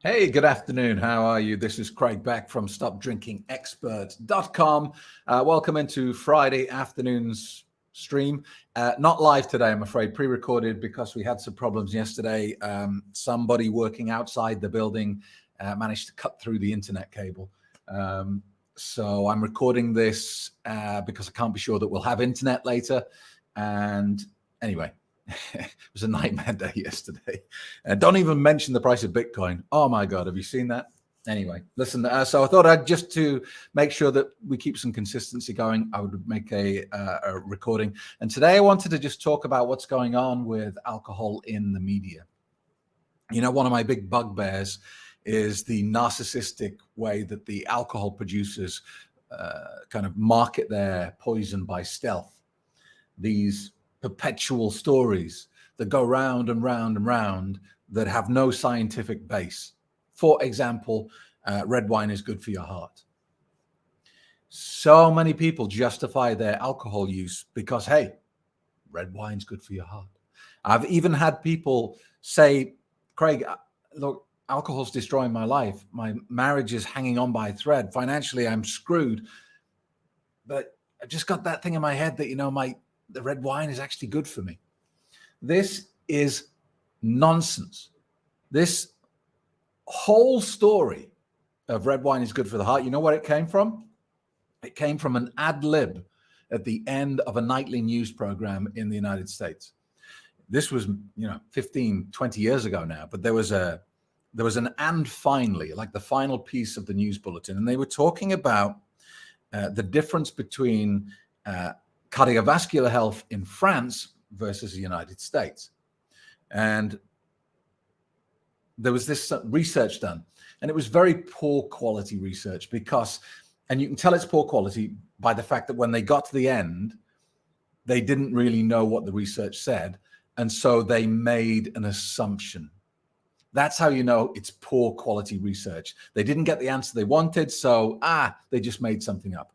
Hey, good afternoon. How are you? This is Craig Beck from StopDrinkingExpert.com. Welcome into Friday afternoon's stream. Not live today, I'm afraid, pre-recorded because we had some problems yesterday. Somebody working outside the building managed to cut through the internet cable. So I'm recording this because I can't be sure that we'll have internet later. And anyway, it was a nightmare day yesterday. Don't even mention the price of Bitcoin. Oh my God, have you seen that? Anyway, listen, so I thought I'd just to make sure that we keep some consistency going, I would make a recording. And today I wanted to just talk about what's going on with alcohol in the media. You know, one of my big bugbears is the narcissistic way that the alcohol producers kind of market their poison by stealth. These perpetual stories that go round and round and round that have no scientific base. For example, red wine is good for your heart. So many people justify their alcohol use because, hey, red wine's good for your heart. I've even had people say, Craig, look, alcohol's destroying my life. My marriage is hanging on by a thread. Financially, I'm screwed. But I just got that thing in my head that, you know, the red wine is actually good for me. This is nonsense. This whole story of red wine is good for the heart, you know where it came from? It came from an ad lib at the end of a nightly news program in the United States. This was, 15, 20 years ago now, but there was an "and finally," like the final piece of the news bulletin, and they were talking about the difference between cardiovascular health in France versus the United States. And there was this research done, and it was very poor quality research and you can tell it's poor quality by the fact that when they got to the end, they didn't really know what the research said. And so they made an assumption. That's how you know it's poor quality research. They didn't get the answer they wanted, so they just made something up.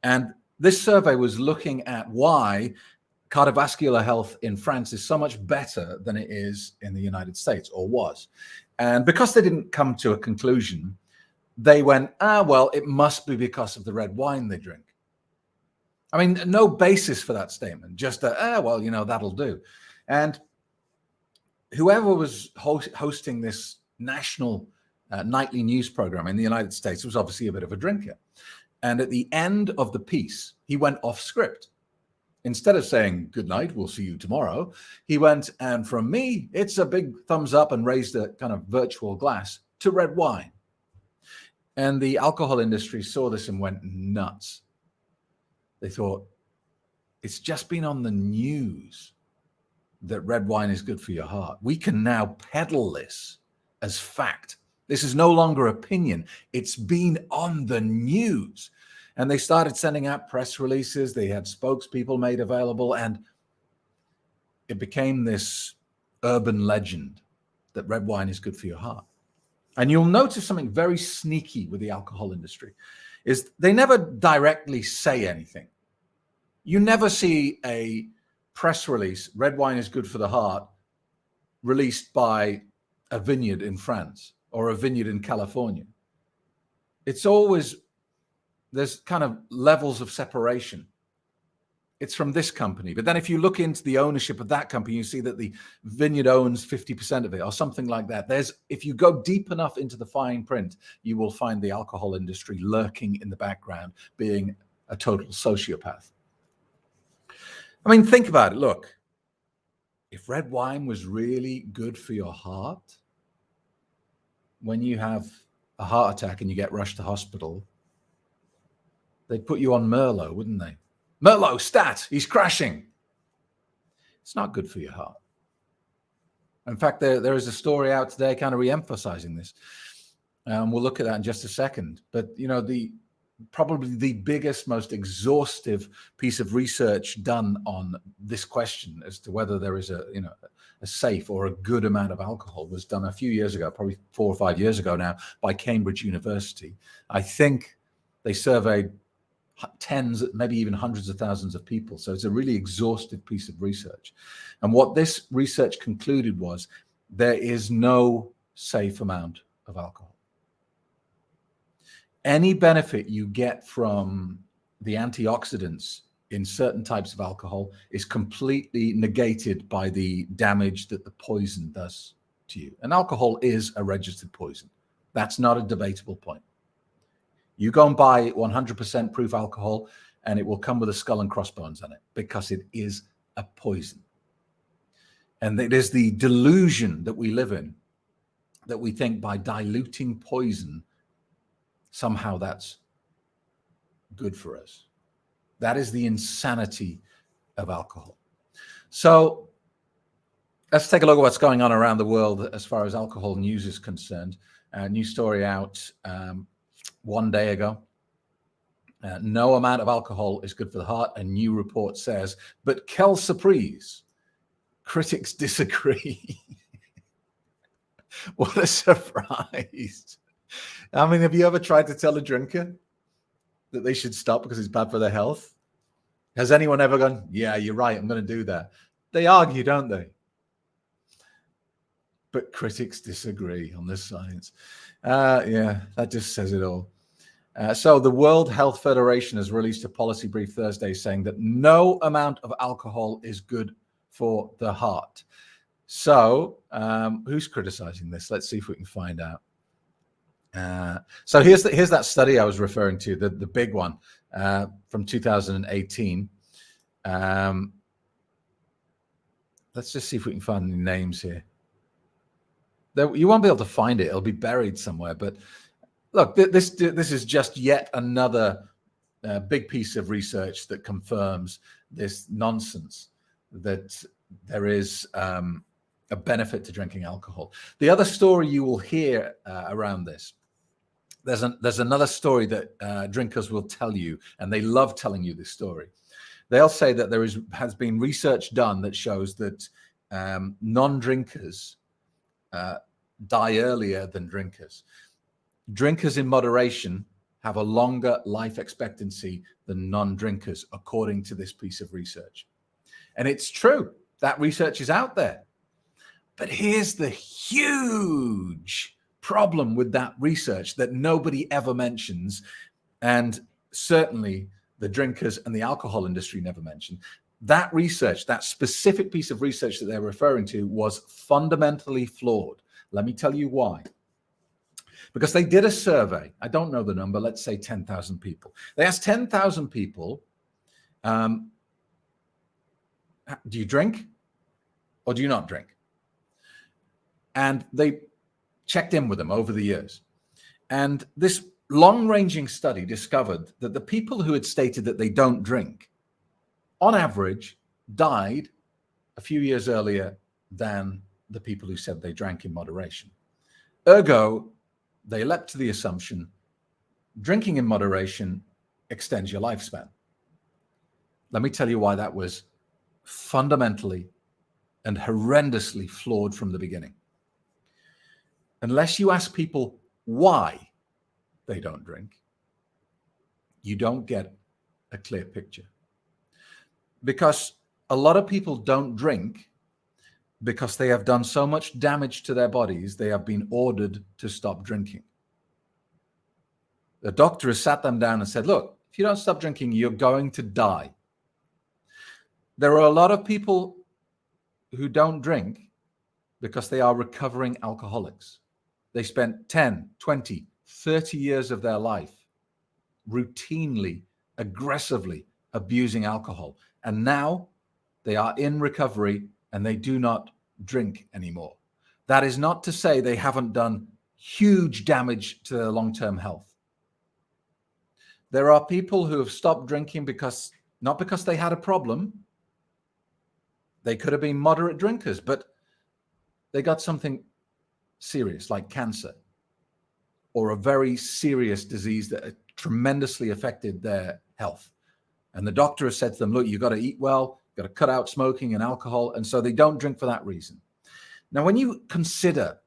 And this survey was looking at why cardiovascular health in France is so much better than it is in the United States, or was. And because they didn't come to a conclusion, they went, well, it must be because of the red wine they drink. I mean, no basis for that statement, just well, that'll do. And whoever was hosting this national nightly news program in the United States was obviously a bit of a drinker. And at the end of the piece, he went off script. Instead of saying, good night, we'll see you tomorrow, he went, and from me, it's a big thumbs up, and raised a kind of virtual glass to red wine. And the alcohol industry saw this and went nuts. They thought, it's just been on the news that red wine is good for your heart. We can now peddle this as fact. This is no longer opinion. It's been on the news. And they started sending out press releases. They had spokespeople made available. And it became this urban legend that red wine is good for your heart. And you'll notice something very sneaky with the alcohol industry is they never directly say anything. You never see a press release, red wine is good for the heart, released by a vineyard in France or a vineyard in California. It's always, there's kind of levels of separation. It's from this company. But then if you look into the ownership of that company, you see that the vineyard owns 50% of it or something like that. If you go deep enough into the fine print, you will find the alcohol industry lurking in the background, being a total sociopath. I mean, think about it. Look, if red wine was really good for your heart, when you have a heart attack and you get rushed to hospital, they'd put you on Merlot, wouldn't they? Merlot, stat, he's crashing. It's not good for your heart. In fact, there is a story out today kind of re-emphasizing this. We'll look at that in just a second. But, probably the biggest, most exhaustive piece of research done on this question as to whether there is a safe or a good amount of alcohol was done a few years ago, probably 4 or 5 years ago now, by Cambridge University. I think they surveyed tens, maybe even hundreds of thousands of people. So it's a really exhaustive piece of research. And what this research concluded was there is no safe amount of alcohol. Any benefit you get from the antioxidants in certain types of alcohol is completely negated by the damage that the poison does to you. And alcohol is a registered poison. That's not a debatable point. You go and buy 100% proof alcohol and it will come with a skull and crossbones on it because it is a poison. And it is the delusion that we live in that we think by diluting poison, somehow that's good for us. That is the insanity of alcohol. So let's take a look at what's going on around the world as far as alcohol news is concerned. A new story out 1 day ago. No amount of alcohol is good for the heart, a new report says. But quelle surprise, critics disagree. What a surprise. I mean, have you ever tried to tell a drinker that they should stop because it's bad for their health? Has anyone ever gone, yeah, you're right, I'm going to do that? They argue, don't they? But critics disagree on this science. Yeah, that just says it all. So the World Health Federation has released a policy brief Thursday saying that no amount of alcohol is good for the heart. So who's criticizing this? Let's see if we can find out. So here's that study I was referring to, the big one from 2018. Let's just see if we can find any names here. You won't be able to find it. It'll be buried somewhere. But look, this is just yet another big piece of research that confirms this nonsense that there is a benefit to drinking alcohol. The other story you will hear around this, there's another story that drinkers will tell you, and they love telling you this story. They'll say that there has been research done that shows that non-drinkers die earlier than drinkers. Drinkers in moderation have a longer life expectancy than non-drinkers, according to this piece of research. And it's true. That research is out there. But here's the huge problem with that research that nobody ever mentions, and certainly the drinkers and the alcohol industry never mention. That research, that specific piece of research that they're referring to, was fundamentally flawed. Let me tell you why. Because they did a survey. I don't know the number. Let's say 10,000 people. They asked 10,000 people, do you drink or do you not drink? And they checked in with them over the years. And this long-ranging study discovered that the people who had stated that they don't drink, on average, died a few years earlier than the people who said they drank in moderation. Ergo, they leapt to the assumption drinking in moderation extends your lifespan. Let me tell you why that was fundamentally and horrendously flawed from the beginning. Unless you ask people why they don't drink, you don't get a clear picture. Because a lot of people don't drink because they have done so much damage to their bodies, they have been ordered to stop drinking. The doctor has sat them down and said, look, if you don't stop drinking, you're going to die. There are a lot of people who don't drink because they are recovering alcoholics. They spent 10, 20, 30 years of their life routinely, aggressively abusing alcohol. And now they are in recovery and they do not drink anymore. That is not to say they haven't done huge damage to their long-term health. There are people who have stopped drinking not because they had a problem. They could have been moderate drinkers, but they got something serious like cancer or a very serious disease that tremendously affected their health. And the doctor has said to them, look, you've got to eat well, you've got to cut out smoking and alcohol. And so they don't drink for that reason. Now, when you consider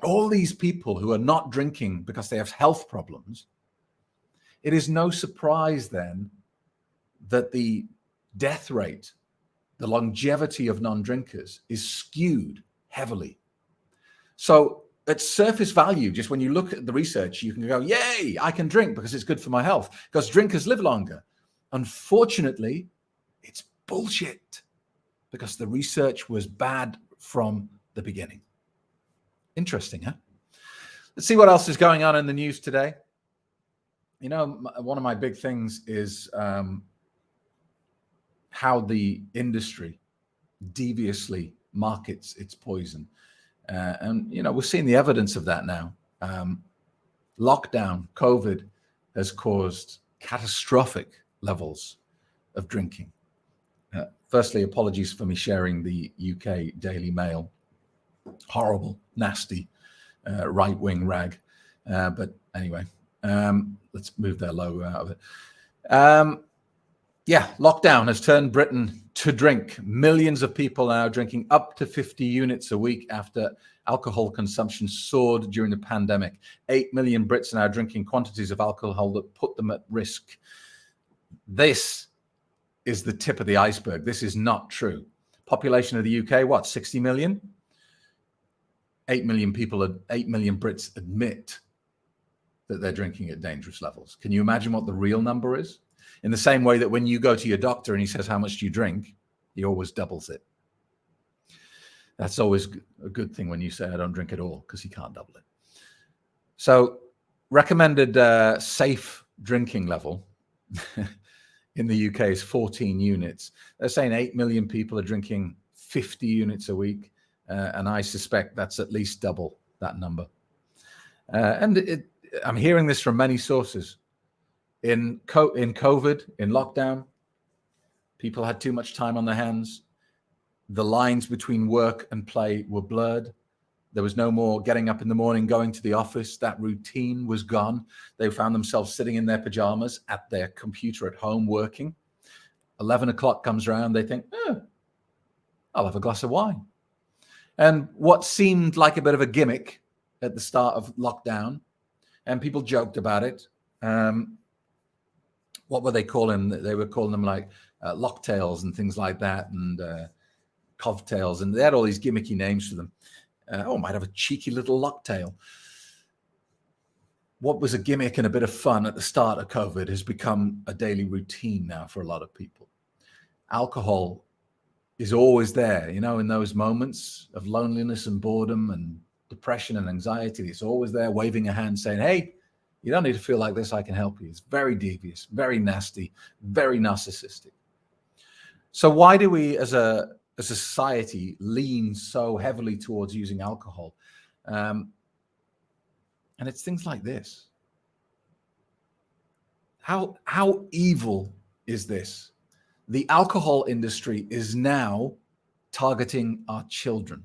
all these people who are not drinking because they have health problems, it is no surprise then that the death rate, the longevity of non-drinkers is skewed heavily. So at surface value, just when you look at the research, you can go, yay, I can drink because it's good for my health, because drinkers live longer. Unfortunately, it's bullshit, because the research was bad from the beginning. Interesting, huh? Let's see what else is going on in the news today. You know, one of my big things is how the industry deviously markets its poison. And, you know, we're seeing the evidence of that now. Lockdown, COVID has caused catastrophic levels of drinking. Firstly, apologies for me sharing the UK Daily Mail. Horrible, nasty, right-wing rag. But anyway, let's move their logo out of it. Yeah, lockdown has turned Britain to drink. Millions of people are now drinking up to 50 units a week after alcohol consumption soared during the pandemic. 8 million Brits are now drinking quantities of alcohol that put them at risk. This is the tip of the iceberg. This is not true. Population of the UK, what, 60 million? 8 million people, 8 million Brits admit that they're drinking at dangerous levels. Can you imagine what the real number is? In the same way that when you go to your doctor and he says, how much do you drink? He always doubles it. That's always a good thing when you say, I don't drink at all, because he can't double it. So recommended safe drinking level in the UK is 14 units. They're saying 8 million people are drinking 50 units a week. And I suspect that's at least double that number. I'm hearing this from many sources. In COVID, in lockdown, people had too much time on their hands. The lines between work and play were blurred. There was no more getting up in the morning, going to the office. That routine was gone. They found themselves sitting in their pajamas at their computer at home working. 11 o'clock comes around. They think, I'll have a glass of wine. And what seemed like a bit of a gimmick at the start of lockdown, and people joked about it. What were they calling? They were calling them like locktails and things like that, and covtails, and they had all these gimmicky names for them. Might have a cheeky little locktail. What was a gimmick and a bit of fun at the start of COVID has become a daily routine now for a lot of people. Alcohol is always there, you know, in those moments of loneliness and boredom and depression and anxiety. It's always there, waving a hand, saying, hey, you don't need to feel like this. I can help you. It's very devious, very nasty, very narcissistic. So why do we as a society lean so heavily towards using alcohol? And it's things like this. How evil is this? The alcohol industry is now targeting our children.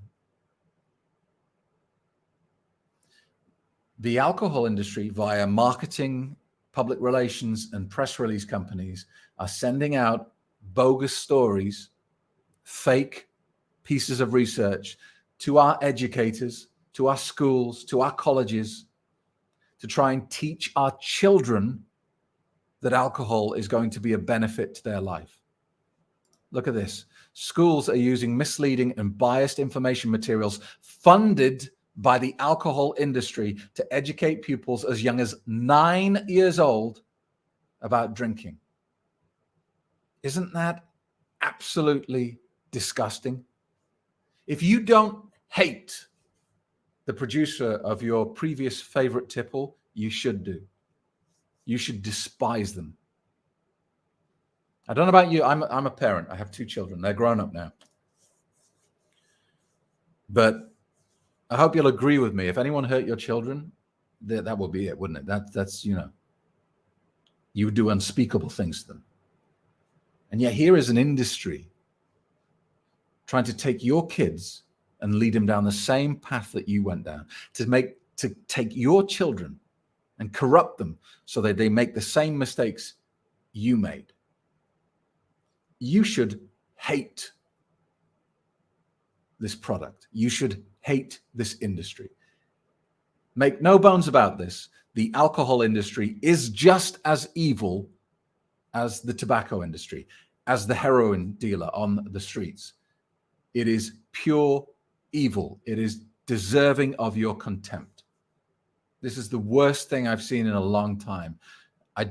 The alcohol industry, via marketing, public relations, and press release companies, are sending out bogus stories, fake pieces of research to our educators, to our schools, to our colleges, to try and teach our children that alcohol is going to be a benefit to their life. Look at this. Schools are using misleading and biased information materials funded by the alcohol industry to educate pupils as young as 9 years old about drinking. Isn't that absolutely disgusting? If you don't hate the producer of your previous favorite tipple, you should do. You should despise them. I don't know about you. I'm a parent. I have 2 children. They're grown up now. But I hope you'll agree with me. If anyone hurt your children, that would be it, wouldn't it? That's you know, you would do unspeakable things to them. And yet here is an industry trying to take your kids and lead them down the same path that you went down, to take your children and corrupt them so that they make the same mistakes you made. You should hate this product. You should hate this industry. Make no bones about this. The alcohol industry is just as evil as the tobacco industry, as the heroin dealer on the streets. It is pure evil. It is deserving of your contempt. This is the worst thing I've seen in a long time. It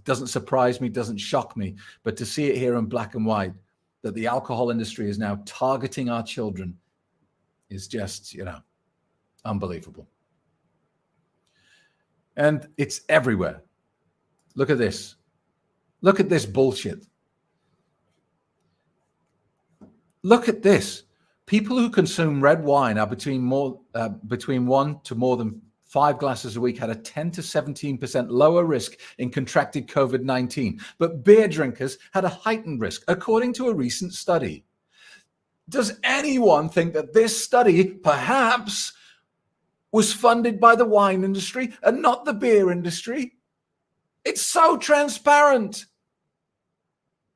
doesn't surprise me, doesn't shock me, but to see it here in black and white, that the alcohol industry is now targeting our children is just, unbelievable. And it's everywhere. Look at this. Look at this bullshit. Look at this. People who consume red wine are between 1 to more than 5 glasses a week had a 10 to 17% lower risk in contracting COVID-19, but beer drinkers had a heightened risk, according to a recent study. Does anyone think that this study perhaps was funded by the wine industry and not the beer industry? It's so transparent.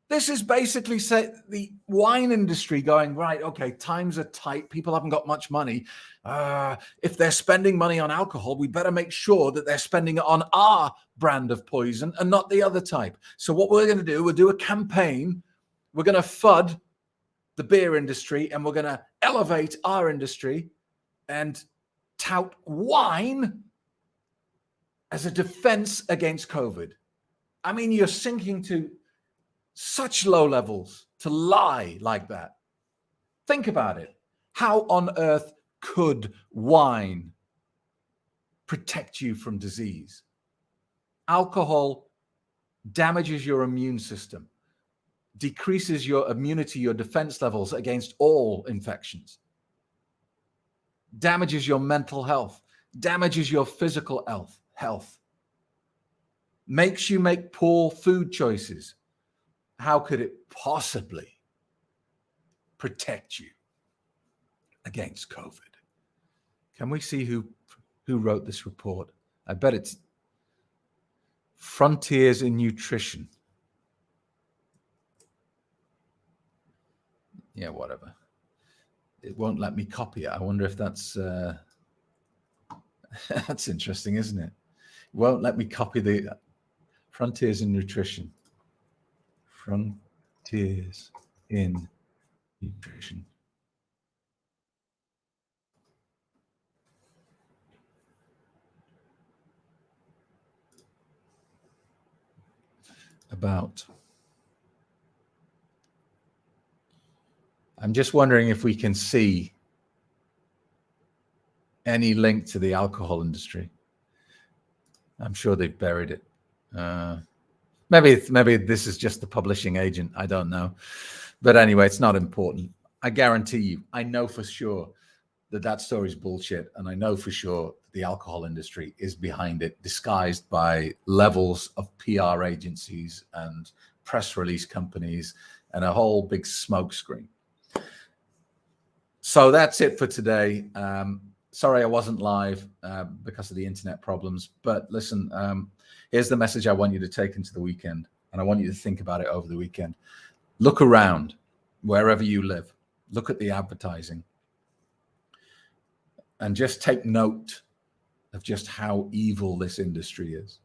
This is basically the wine industry going, right, okay, times are tight. People haven't got much money. If they're spending money on alcohol, we better make sure that they're spending it on our brand of poison and not the other type. So what we're going to do, we'll do a campaign. We're going to FUD the beer industry and we're going to elevate our industry and tout wine as a defense against COVID. I mean, you're sinking to such low levels to lie like that. Think about it. How on earth could wine protect you from disease? Alcohol damages your immune system, decreases your immunity, your defense levels against all infections, damages your mental health, damages your physical health, makes you make poor food choices. How could it possibly protect you against COVID? Can we see who wrote this report? I bet it's Frontiers in Nutrition. Yeah, whatever. It won't let me copy it. I wonder if that's that's interesting, isn't it? It won't let me copy the Frontiers in Nutrition. Frontiers in Nutrition. I'm just wondering if we can see any link to the alcohol industry. I'm sure they've buried it. Maybe this is just the publishing agent. I don't know. But anyway, it's not important. I guarantee you, I know for sure that story's bullshit. And I know for sure the alcohol industry is behind it, disguised by levels of PR agencies and press release companies and a whole big smokescreen. So that's it for today. Sorry I wasn't live because of the internet problems. But listen, here's the message I want you to take into the weekend. And I want you to think about it over the weekend. Look around wherever you live. Look at the advertising. And just take note of just how evil this industry is.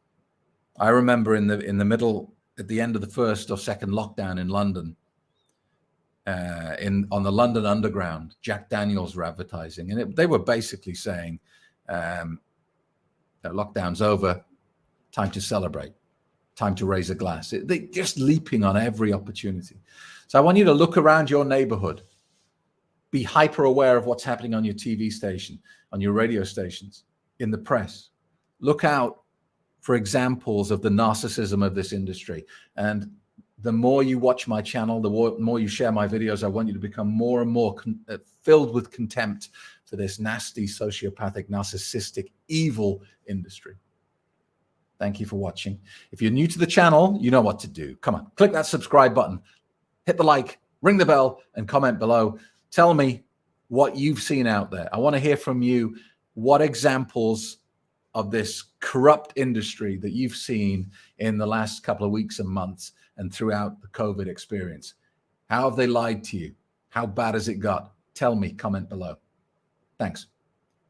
I remember in the middle, at the end of the first or second lockdown in London, on the London Underground, Jack Daniels were advertising, and they were basically saying that lockdown's over, time to celebrate, time to raise a glass. They're just leaping on every opportunity. So I want you to look around your neighborhood, be hyper aware of what's happening on your TV station, on your radio stations, in the press. Look out for examples of the narcissism of this industry. And the more you watch my channel, the more you share my videos, I want you to become more and more filled with contempt for this nasty, sociopathic, narcissistic, evil industry. Thank you for watching. If you're new to the channel, you know what to do. Come on, click that subscribe button, hit the like, ring the bell, and comment below. Tell me what you've seen out there. I want to hear from you what examples of this corrupt industry that you've seen in the last couple of weeks and months and throughout the COVID experience. How have they lied to you? How bad has it got? Tell me, comment below. Thanks.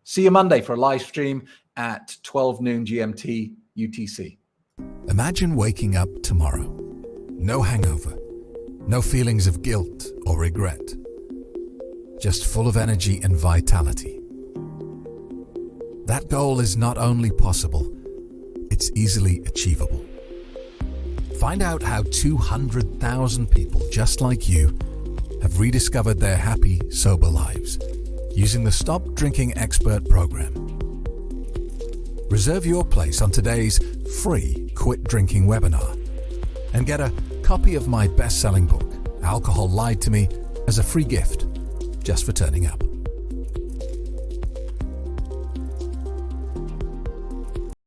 See you Monday for a live stream at 12 noon GMT UTC. Imagine waking up tomorrow. No hangover, no feelings of guilt or regret. Just full of energy and vitality. That goal is not only possible, it's easily achievable. Find out how 200,000 people just like you have rediscovered their happy, sober lives using the Stop Drinking Expert program. Reserve your place on today's free Quit Drinking webinar and get a copy of my best-selling book, Alcohol Lied to Me, as a free gift just for turning up.